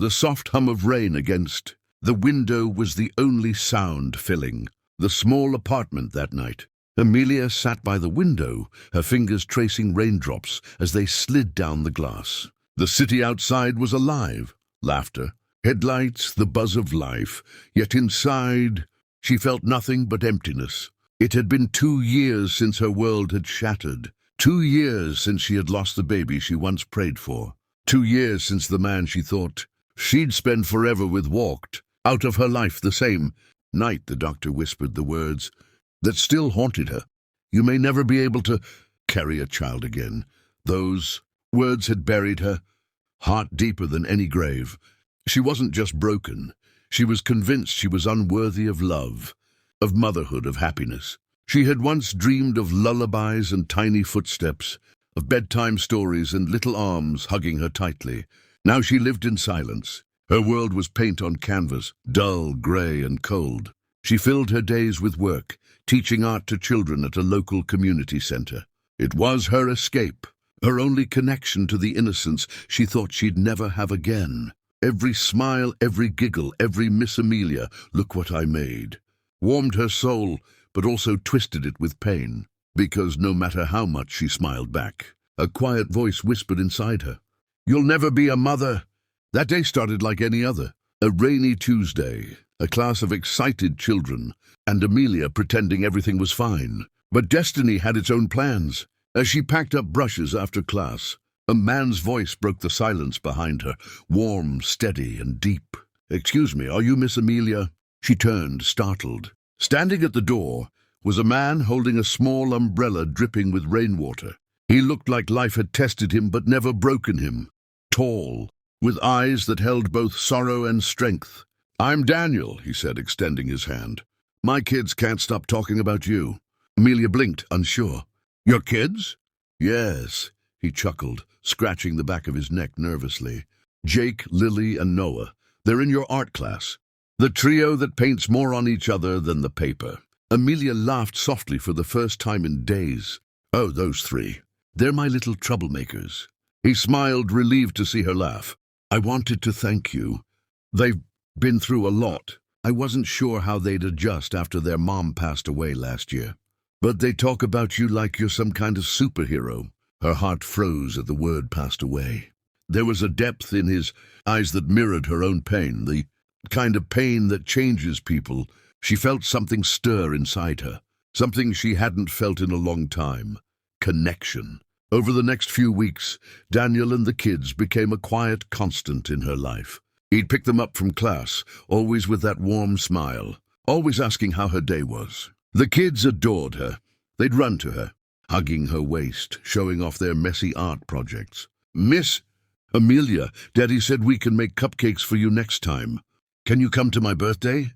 The soft hum of rain against the window was the only sound filling the small apartment that night. Amelia sat by the window, her fingers tracing raindrops as they slid down the glass. The city outside was alive. Laughter, headlights, the buzz of life. Yet inside, she felt nothing but emptiness. It had been 2 years since her world had shattered. 2 years since she had lost the baby she once prayed for. 2 years since the man she thought she'd spend forever with walked out of her life the same night. The doctor whispered the words that still haunted her. You may never be able to carry a child again. Those words had buried her heart deeper than any grave. She wasn't just broken. She was convinced she was unworthy of love, of motherhood, of happiness. She had once dreamed of lullabies and tiny footsteps, of bedtime stories and little arms hugging her tightly. Now she lived in silence. Her world was paint on canvas, dull, grey and cold. She filled her days with work, teaching art to children at a local community centre. It was her escape, her only connection to the innocence she thought she'd never have again. Every smile, every giggle, every Miss Amelia, look what I made, warmed her soul, but also twisted it with pain. Because no matter how much she smiled back, a quiet voice whispered inside her, "You'll never be a mother." That day started like any other. A rainy Tuesday, a class of excited children, and Amelia pretending everything was fine. But destiny had its own plans. As she packed up brushes after class, a man's voice broke the silence behind her, warm, steady, and deep. "Excuse me, are you Miss Amelia?" She turned, startled. Standing at the door was a man holding a small umbrella dripping with rainwater. He looked like life had tested him but never broken him. Tall, with eyes that held both sorrow and strength. "I'm Daniel," he said, extending his hand. "My kids can't stop talking about you." Amelia blinked, unsure. "Your kids?" "Yes," he chuckled, scratching the back of his neck nervously. "Jake, Lily, and Noah. They're in your art class. The trio that paints more on each other than the paper." Amelia laughed softly for the first time in days. "Oh, those 3. They're my little troublemakers." He smiled, relieved to see her laugh. "I wanted to thank you. They've been through a lot. I wasn't sure how they'd adjust after their mom passed away last year. But they talk about you like you're some kind of superhero." Her heart froze at the word "passed away." There was a depth in his eyes that mirrored her own pain, the kind of pain that changes people. She felt something stir inside her, something she hadn't felt in a long time. Connection. Over the next few weeks, Daniel and the kids became a quiet constant in her life. He'd pick them up from class, always with that warm smile, always asking how her day was. The kids adored her. They'd run to her, hugging her waist, showing off their messy art projects. "Miss Amelia, Daddy said we can make cupcakes for you next time. Can you come to my birthday?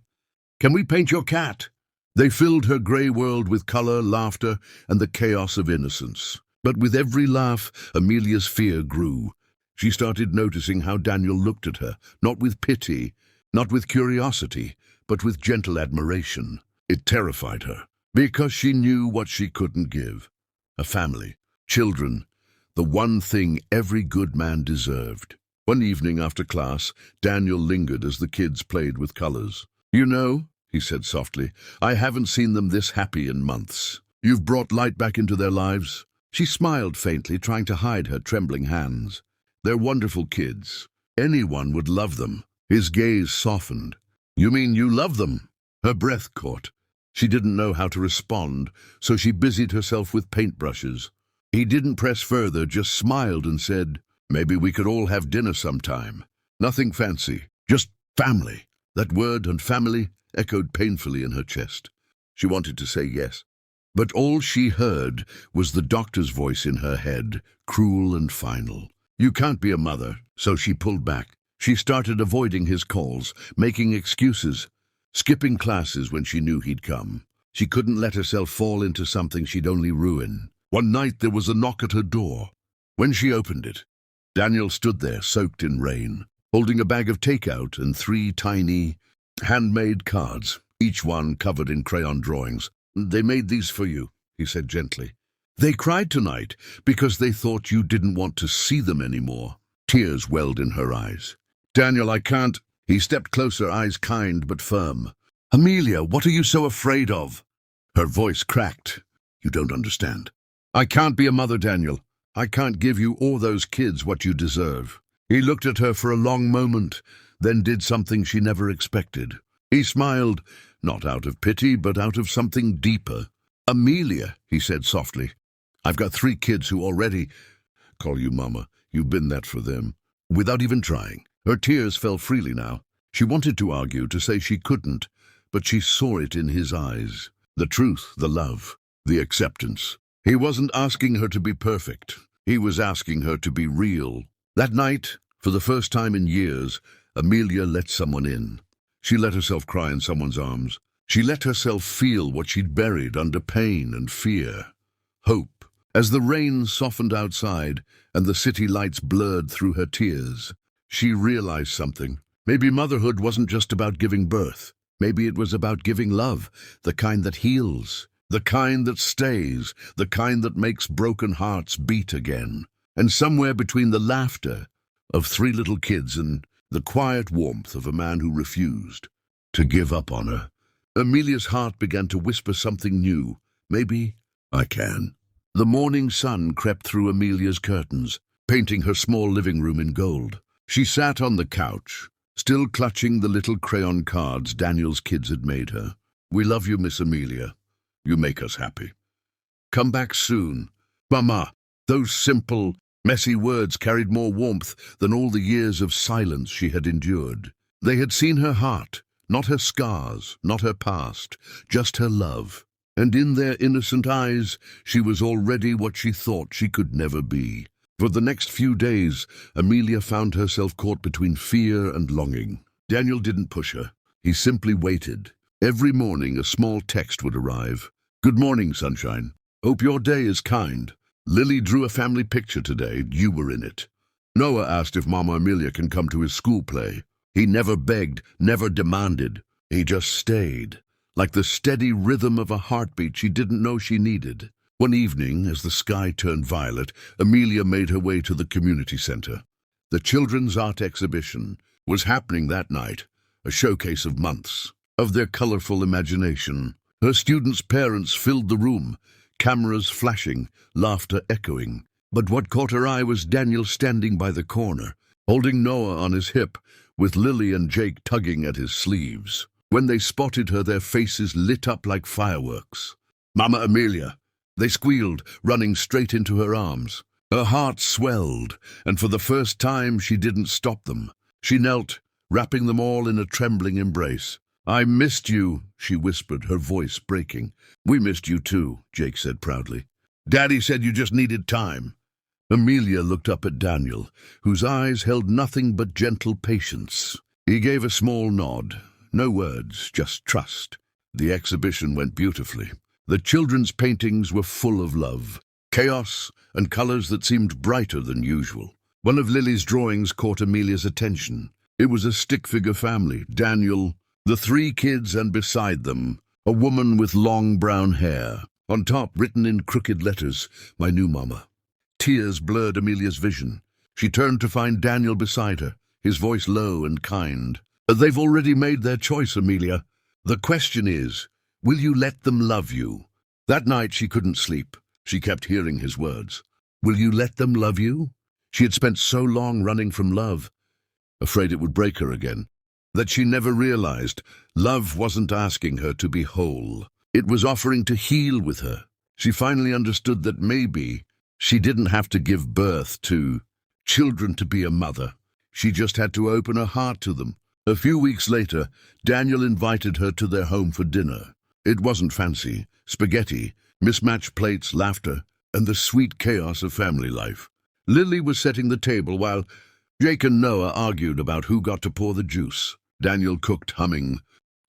Can we paint your cat?" They filled her grey world with colour, laughter, and the chaos of innocence. But with every laugh, Amelia's fear grew. She started noticing how Daniel looked at her, not with pity, not with curiosity, but with gentle admiration. It terrified her, because she knew what she couldn't give. A family, children, the one thing every good man deserved. One evening after class, Daniel lingered as the kids played with colours. "You know," he said softly, "I haven't seen them this happy in months. You've brought light back into their lives." She smiled faintly, trying to hide her trembling hands. "They're wonderful kids. Anyone would love them." His gaze softened. "You mean you love them?" Her breath caught. She didn't know how to respond, so she busied herself with paintbrushes. He didn't press further, just smiled and said, "Maybe we could all have dinner sometime. Nothing fancy, just family." That word and family echoed painfully in her chest. She wanted to say yes, but all she heard was the doctor's voice in her head, cruel and final. "You can't be a mother." So she pulled back. She started avoiding his calls, making excuses, skipping classes when she knew he'd come. She couldn't let herself fall into something she'd only ruin. One night there was a knock at her door. When she opened it, Daniel stood there, soaked in rain, holding a bag of takeout and 3 tiny, handmade cards, each one covered in crayon drawings. "They made these for you," he said gently. "They cried tonight because they thought you didn't want to see them anymore." Tears welled in her eyes. Daniel, I can't. He stepped closer, eyes kind but firm. Amelia, what are you so afraid of? Her voice cracked. You don't understand. I can't be a mother, Daniel. I can't give you or those kids what you deserve. He looked at her for a long moment, then did something she never expected. He smiled, not out of pity, but out of something deeper. Amelia, he said softly, I've got 3 kids who already call you Mama. You've been that for them. Without even trying. Her tears fell freely now. She wanted to argue, to say she couldn't, but she saw it in his eyes. The truth, the love, the acceptance. He wasn't asking her to be perfect. He was asking her to be real. That night, for the first time in years, Amelia let someone in. She let herself cry in someone's arms. She let herself feel what she'd buried under pain and fear. Hope. As the rain softened outside and the city lights blurred through her tears, she realized something. Maybe motherhood wasn't just about giving birth. Maybe it was about giving love, the kind that heals, the kind that stays, the kind that makes broken hearts beat again. And somewhere between the laughter of 3 little kids and the quiet warmth of a man who refused to give up on her, Amelia's heart began to whisper something new. Maybe I can. The morning sun crept through Amelia's curtains, painting her small living room in gold. She sat on the couch, still clutching the little crayon cards Daniel's kids had made her. We love you, Miss Amelia. You make us happy. Come back soon. Mama. Those simple, messy words carried more warmth than all the years of silence she had endured. They had seen her heart, not her scars, not her past, just her love. And in their innocent eyes, she was already what she thought she could never be. For the next few days, Amelia found herself caught between fear and longing. Daniel didn't push her. He simply waited. Every morning, a small text would arrive. Good morning, sunshine. Hope your day is kind. Lily drew a family picture today. You were in it. Noah asked if Mama Amelia can come to his school play. He never begged, never demanded. He just stayed, like the steady rhythm of a heartbeat she didn't know she needed. One evening, as the sky turned violet, Amelia made her way to the community center. The children's art exhibition was happening that night, a showcase of months, of their colorful imagination. Her students' parents filled the room, cameras flashing, laughter echoing. But what caught her eye was Daniel standing by the corner, holding Noah on his hip, with Lily and Jake tugging at his sleeves. When they spotted her, their faces lit up like fireworks. Mama Amelia! They squealed, running straight into her arms. Her heart swelled, and for the first time she didn't stop them. She knelt, wrapping them all in a trembling embrace. I missed you, she whispered, her voice breaking. We missed you too, Jake said proudly. Daddy said you just needed time. Amelia looked up at Daniel, whose eyes held nothing but gentle patience. He gave a small nod. No words, just trust. The exhibition went beautifully. The children's paintings were full of love, chaos, and colors that seemed brighter than usual. One of Lily's drawings caught Amelia's attention. It was a stick-figure family, Daniel, the 3 kids, and beside them, a woman with long brown hair. On top, written in crooked letters, my new mama. Tears blurred Amelia's vision. She turned to find Daniel beside her, his voice low and kind. They've already made their choice, Amelia. The question is, will you let them love you? That night she couldn't sleep. She kept hearing his words. Will you let them love you? She had spent so long running from love, afraid it would break her again, that she never realized love wasn't asking her to be whole. It was offering to heal with her. She finally understood that maybe she didn't have to give birth to children to be a mother. She just had to open her heart to them. A few weeks later, Daniel invited her to their home for dinner. It wasn't fancy. Spaghetti, mismatched plates, laughter, and the sweet chaos of family life. Lily was setting the table while Jake and Noah argued about who got to pour the juice. Daniel cooked, humming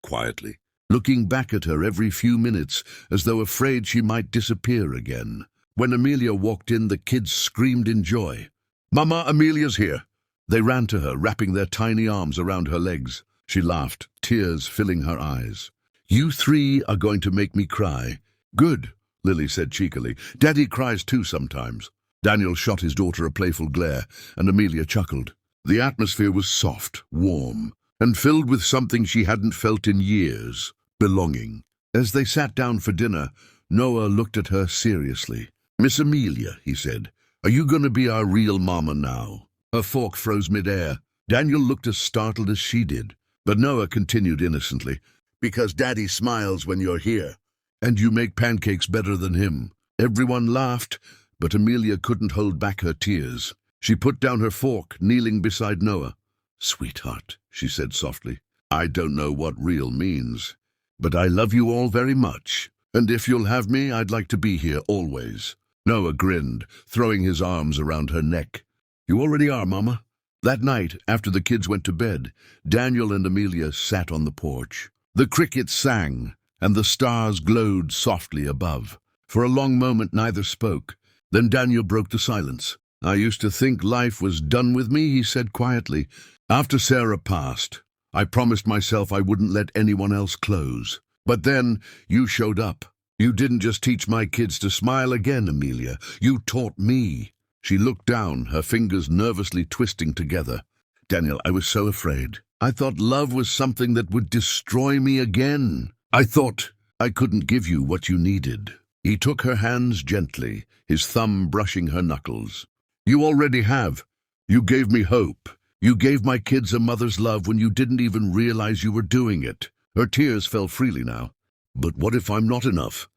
quietly, looking back at her every few minutes as though afraid she might disappear again. When Amelia walked in, the kids screamed in joy. Mama, Amelia's here! They ran to her, wrapping their tiny arms around her legs. She laughed, tears filling her eyes. You 3 are going to make me cry. Good, Lily said cheekily. Daddy cries too sometimes. Daniel shot his daughter a playful glare, and Amelia chuckled. The atmosphere was soft, warm, and filled with something she hadn't felt in years, belonging. As they sat down for dinner, Noah looked at her seriously. "Miss Amelia," he said, "are you going to be our real mama now?" Her fork froze midair. Daniel looked as startled as she did, but Noah continued innocently, "Because Daddy smiles when you're here, and you make pancakes better than him." Everyone laughed, but Amelia couldn't hold back her tears. She put down her fork, kneeling beside Noah. "Sweetheart," she said softly, "I don't know what real means, but I love you all very much, and if you'll have me, I'd like to be here always." Noah grinned, throwing his arms around her neck. "You already are, Mama." That night, after the kids went to bed, Daniel and Amelia sat on the porch. The crickets sang, and the stars glowed softly above. For a long moment, neither spoke. Then Daniel broke the silence. "I used to think life was done with me," he said quietly. "After Sarah passed, I promised myself I wouldn't let anyone else close. But then you showed up. You didn't just teach my kids to smile again, Amelia. You taught me." She looked down, her fingers nervously twisting together. "Daniel, I was so afraid. I thought love was something that would destroy me again. I thought I couldn't give you what you needed." He took her hands gently, his thumb brushing her knuckles. "You already have. You gave me hope. You gave my kids a mother's love when you didn't even realize you were doing it." Her tears fell freely now. "But what if I'm not enough?"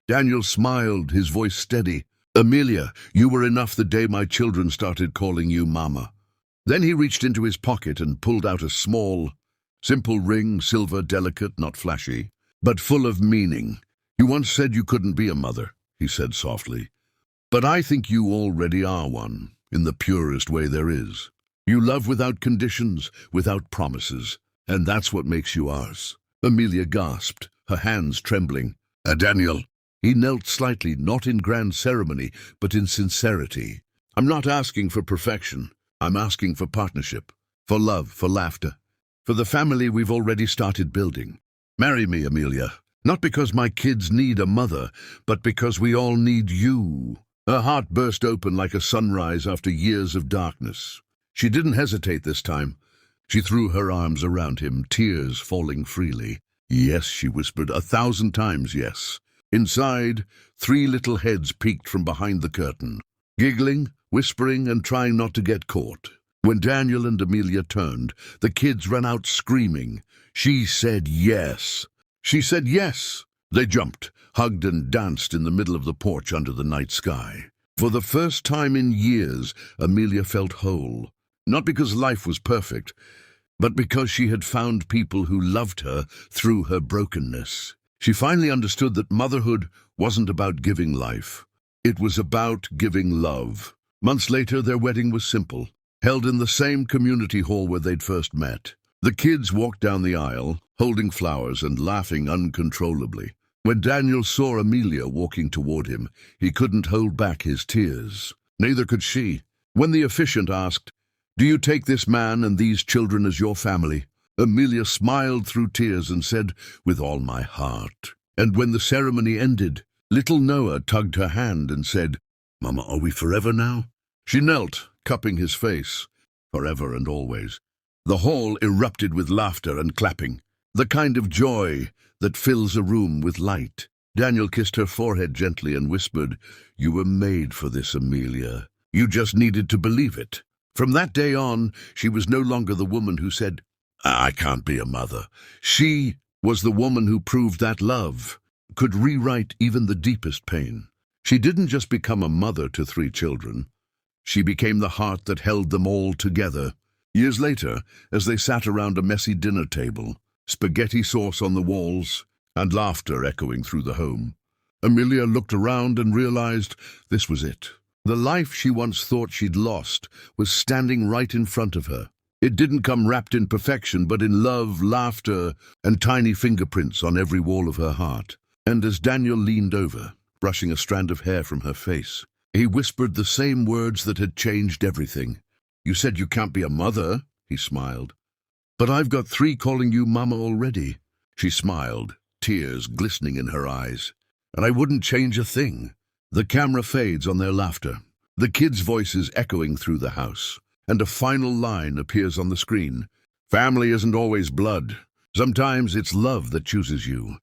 Daniel smiled, his voice steady. "Amelia, you were enough the day my children started calling you Mama." Then he reached into his pocket and pulled out a small, simple ring, silver, delicate, not flashy, but full of meaning. "You once said you couldn't be a mother," he said softly. "But I think you already are one, in the purest way there is. You love without conditions, without promises, and that's what makes you ours." Amelia gasped, her hands trembling. Daniel." He knelt slightly, not in grand ceremony, but in sincerity. "I'm not asking for perfection. I'm asking for partnership, for love, for laughter, for the family we've already started building. Marry me, Amelia, not because my kids need a mother, but because we all need you." Her heart burst open like a sunrise after years of darkness. She didn't hesitate this time. She threw her arms around him, tears falling freely. "Yes," she whispered, 1,000 times yes. Inside, 3 little heads peeked from behind the curtain, giggling, whispering, and trying not to get caught. When Daniel and Amelia turned, the kids ran out screaming. "She said yes. She said yes." They jumped, hugged, and danced in the middle of the porch under the night sky. For the first time in years, Amelia felt whole. Not because life was perfect, but because she had found people who loved her through her brokenness. She finally understood that motherhood wasn't about giving life. It was about giving love. Months later, their wedding was simple, held in the same community hall where they'd first met. The kids walked down the aisle, holding flowers and laughing uncontrollably. When Daniel saw Amelia walking toward him, he couldn't hold back his tears. Neither could she. When the officiant asked, "Do you take this man and these children as your family?" Amelia smiled through tears and said, "With all my heart." And when the ceremony ended, little Noah tugged her hand and said, "Mama, are we forever now?" She knelt, cupping his face. Forever and always. The hall erupted with laughter and clapping, the kind of joy that fills a room with light. Daniel kissed her forehead gently and whispered, "You were made for this, Amelia. You just needed to believe it." From that day on, she was no longer the woman who said, "I can't be a mother." She was the woman who proved that love could rewrite even the deepest pain. She didn't just become a mother to 3 children. She became the heart that held them all together. Years later, as they sat around a messy dinner table, spaghetti sauce on the walls, and laughter echoing through the home, Amelia looked around and realized this was it. The life she once thought she'd lost was standing right in front of her. It didn't come wrapped in perfection, but in love, laughter, and tiny fingerprints on every wall of her heart. And as Daniel leaned over, brushing a strand of hair from her face, he whispered the same words that had changed everything. "You said you can't be a mother," he smiled. "But I've got 3 calling you Mama already." She smiled, tears glistening in her eyes. "And I wouldn't change a thing." The camera fades on their laughter, the kids' voices echoing through the house. and a final line appears on the screen. Family isn't always blood. Sometimes it's love that chooses you.